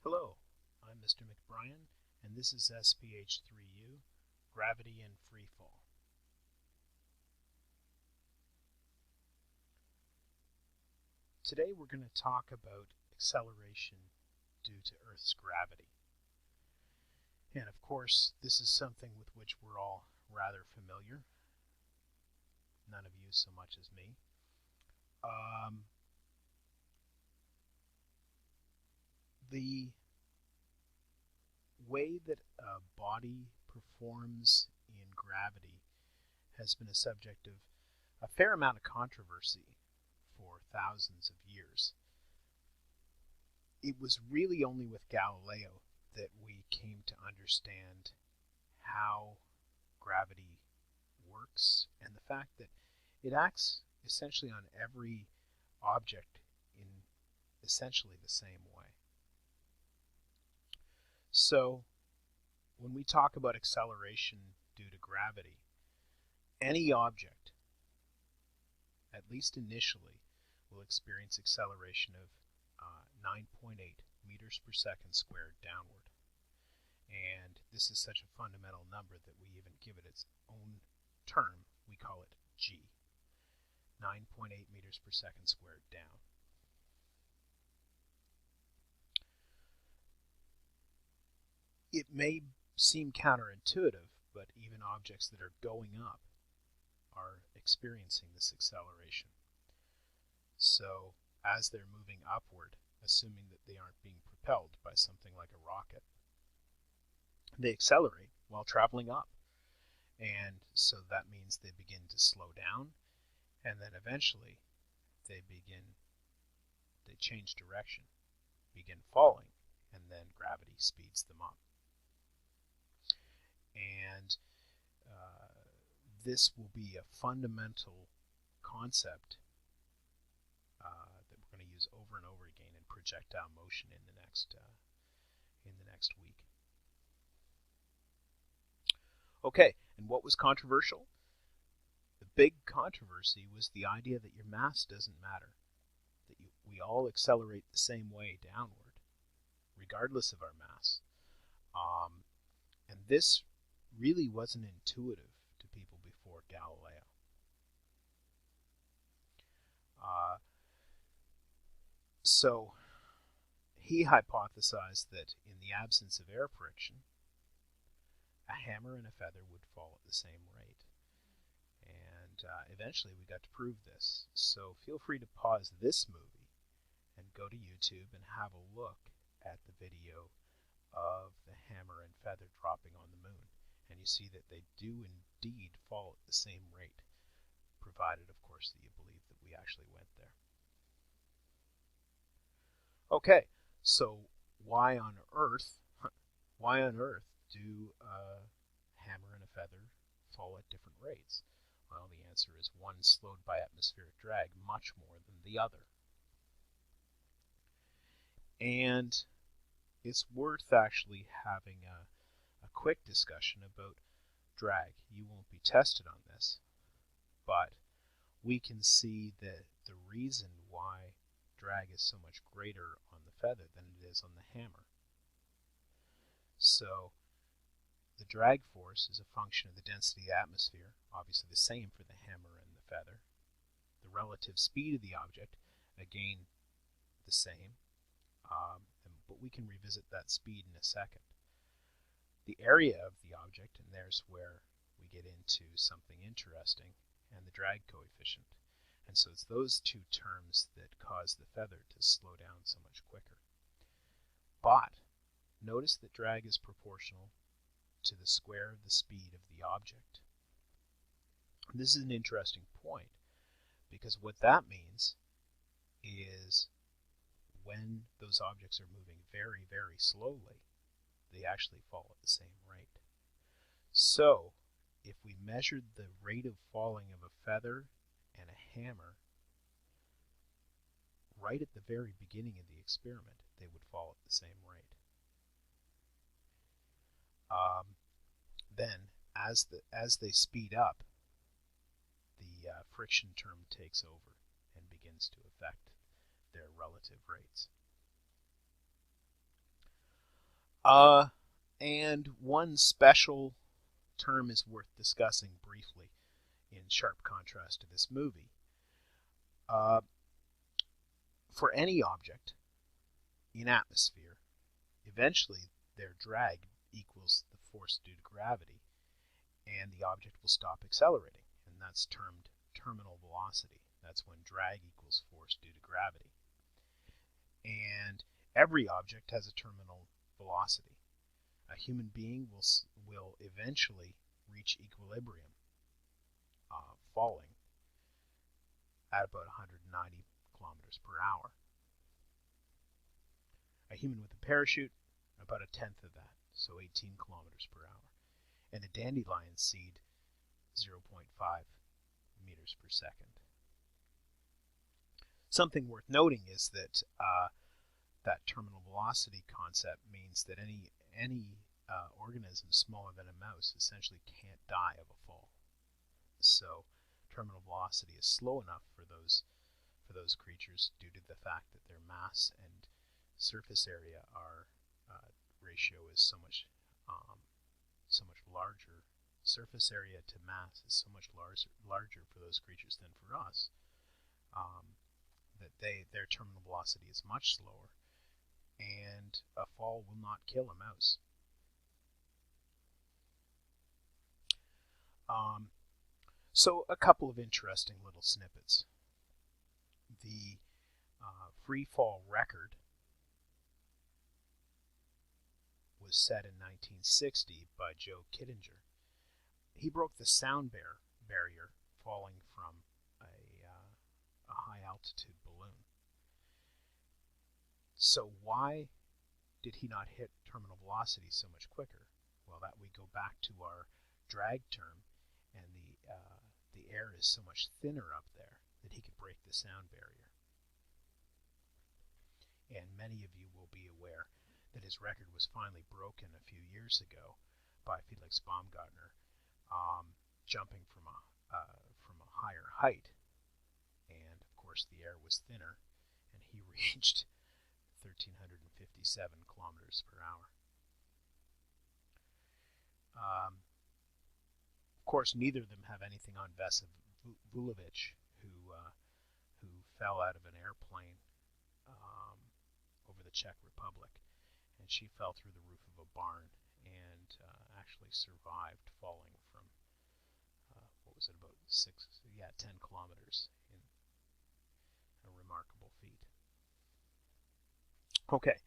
Hello, I'm Mr. McBrien, and this is SPH3U, Gravity and Freefall. Today we're going to talk about acceleration due to Earth's gravity. And of course, this is something with which we're all rather familiar. None of you so much as me. The way that a body performs in gravity has been a subject of a fair amount of controversy for thousands of years. It was really only with Galileo that we came to understand how gravity works and the fact that it acts essentially on every object in essentially the same way. So when we talk about acceleration due to gravity, any object, at least initially, will experience acceleration of 9.8 meters per second squared downward. And this is such a fundamental number that we even give it its own term. We call it g. 9.8 meters per second squared down. It may seem counterintuitive, but even objects that are going up are experiencing this acceleration. So as they're moving upward, assuming that they aren't being propelled by something like a rocket, they accelerate while traveling up. And so that means they begin to slow down, and then eventually they change direction, begin falling, and then gravity speeds them up. And this will be a fundamental concept that we're going to use over and over again in projectile motion in the next week. Okay, and what was controversial? The big controversy was the idea that your mass doesn't matter, that we all accelerate the same way downward, regardless of our mass. And this really wasn't intuitive to people before Galileo. So he hypothesized that in the absence of air friction, a hammer and a feather would fall at the same rate. And eventually we got to prove this. So feel free to pause this movie and go to YouTube and have a look at the video of the hammer and feather dropping on the moon. And you see that they do indeed fall at the same rate, provided, of course, that you believe that we actually went there. Okay, so why on earth do a hammer and a feather fall at different rates? Well, the answer is one slowed by atmospheric drag much more than the other. And it's worth actually having a quick discussion about drag. You won't be tested on this, but we can see that the reason why drag is so much greater on the feather than it is on the hammer. So the drag force is a function of the density of the atmosphere, obviously the same for the hammer and the feather. The relative speed of the object, again, the same, but we can revisit that speed in a second. The area of the object, and there's where we get into something interesting, and the drag coefficient. And so it's those two terms that cause the feather to slow down so much quicker. But notice that drag is proportional to the square of the speed of the object. This is an interesting point, because what that means is when those objects are moving very, very slowly, they actually fall at the same rate. So if we measured the rate of falling of a feather and a hammer right at the very beginning of the experiment, they would fall at the same rate. Then, as they speed up, the friction term takes over and begins to affect their relative rates. And one special term is worth discussing briefly in sharp contrast to this movie. For any object in atmosphere, eventually their drag equals the force due to gravity, and the object will stop accelerating, and that's termed terminal velocity. That's when drag equals force due to gravity. And every object has a terminal velocity. A human being will eventually reach equilibrium, falling at about 190 kilometers per hour. A human with a parachute, about a tenth of that, so 18 kilometers per hour. And a dandelion seed, 0.5 meters per second. Something worth noting is that that terminal velocity concept means that any organism smaller than a mouse essentially can't die of a fall. So terminal velocity is slow enough for those creatures due to the fact that their mass and surface area ratio is so much larger. Surface area to mass is so much larger for those creatures than for us, that their terminal velocity is much slower, and a fall will not kill a mouse. So a couple of interesting little snippets. The free fall record was set in 1960 by Joe Kittinger. He broke the sound barrier falling from a high altitude balloon. So why did he not hit terminal velocity so much quicker? Well, that we go back to our drag term, and the air is so much thinner up there that he could break the sound barrier. And many of you will be aware that his record was finally broken a few years ago by Felix Baumgartner, jumping from a higher height, and of course the air was thinner, and he reached 1,357 kilometers per hour. Of course, neither of them have anything on Vesna Vulović, who fell out of an airplane over the Czech Republic, and she fell through the roof of a barn and actually survived falling from about 10 kilometers in a remarkable feat. Okay,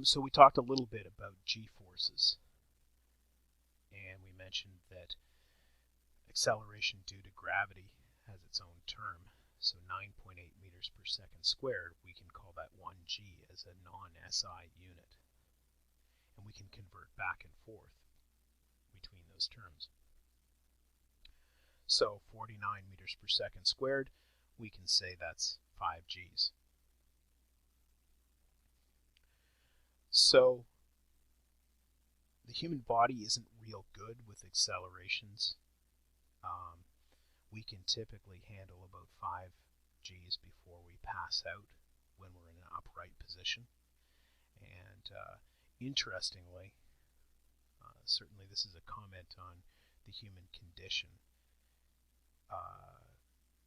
so we talked a little bit about g-forces, and we mentioned that acceleration due to gravity has its own term. So 9.8 meters per second squared, we can call that 1g as a non-SI unit. And we can convert back and forth between those terms. So 49 meters per second squared, we can say that's 5 g's. So the human body isn't real good with accelerations. We can typically handle about 5 g's before we pass out when we're in an upright position. And interestingly, certainly this is a comment on the human condition.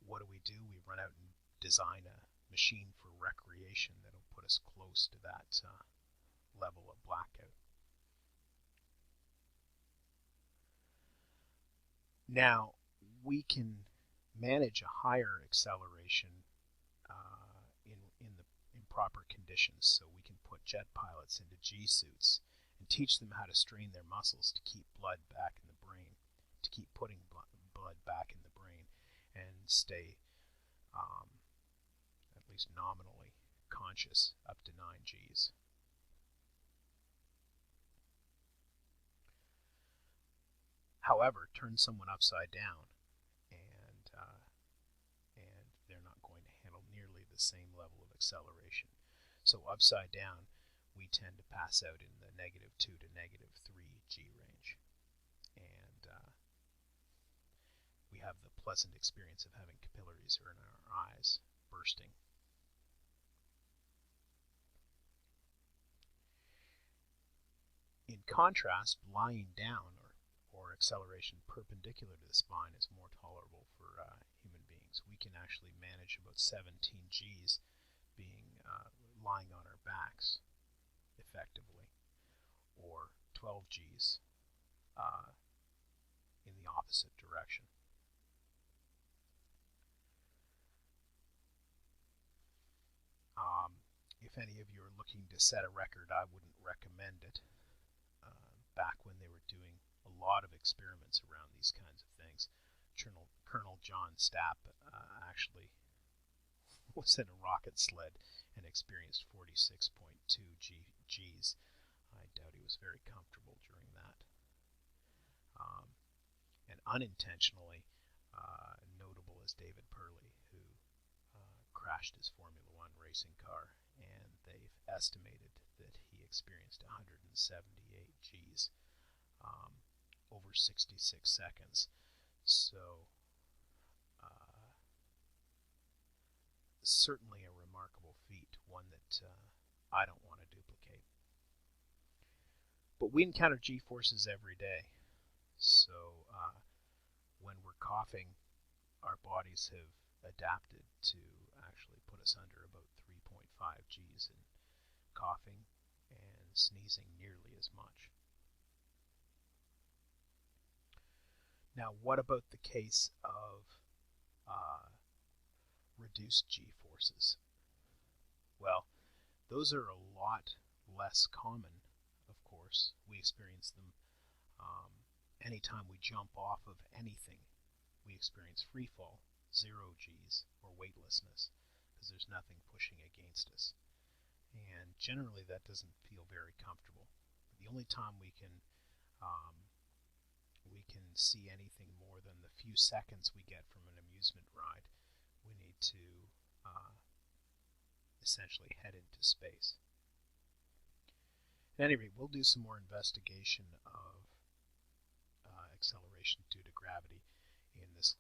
What do? We run out and design a machine for recreation that'll put us close to that level of blackout. Now, we can manage a higher acceleration in proper conditions, so we can put jet pilots into G-suits and teach them how to strain their muscles to keep blood back in the brain, to keep putting blood back in the brain, and stay at least nominally conscious up to 9 Gs. However, turn someone upside down, and they're not going to handle nearly the same level of acceleration. So upside down, we tend to pass out in the -2 to -3 G range. And we have the pleasant experience of having capillaries in our eyes bursting. contrast, lying down or acceleration perpendicular to the spine is more tolerable for human beings. We can actually manage about 17 Gs being lying on our backs effectively, or 12 Gs in the opposite direction. If any of you are looking to set a record, I wouldn't recommend it. Back when they were doing a lot of experiments around these kinds of things, Colonel John Stapp actually was in a rocket sled and experienced 46.2 Gs. I doubt he was very comfortable during that. And unintentionally notable is David Purley, who crashed his Formula One racing car, and they've estimated that he experienced 178 Gs over 66 seconds. So certainly a remarkable feat, one that I don't want to duplicate. But we encounter G-forces every day. So when we're coughing, our bodies have adapted to actually put us under about 3.5 Gs in coughing, and sneezing nearly as much. Now, what about the case of reduced G-forces? Well, those are a lot less common, of course. We experience them anytime we jump off of anything. We experience free fall, 0 Gs, or weightlessness, because there's nothing pushing against us. And generally that doesn't feel very comfortable. The only time we can see anything more than the few seconds we get from an amusement ride, we need to essentially head into space. At any rate, we'll do some more investigation of acceleration due to gravity in this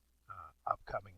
upcoming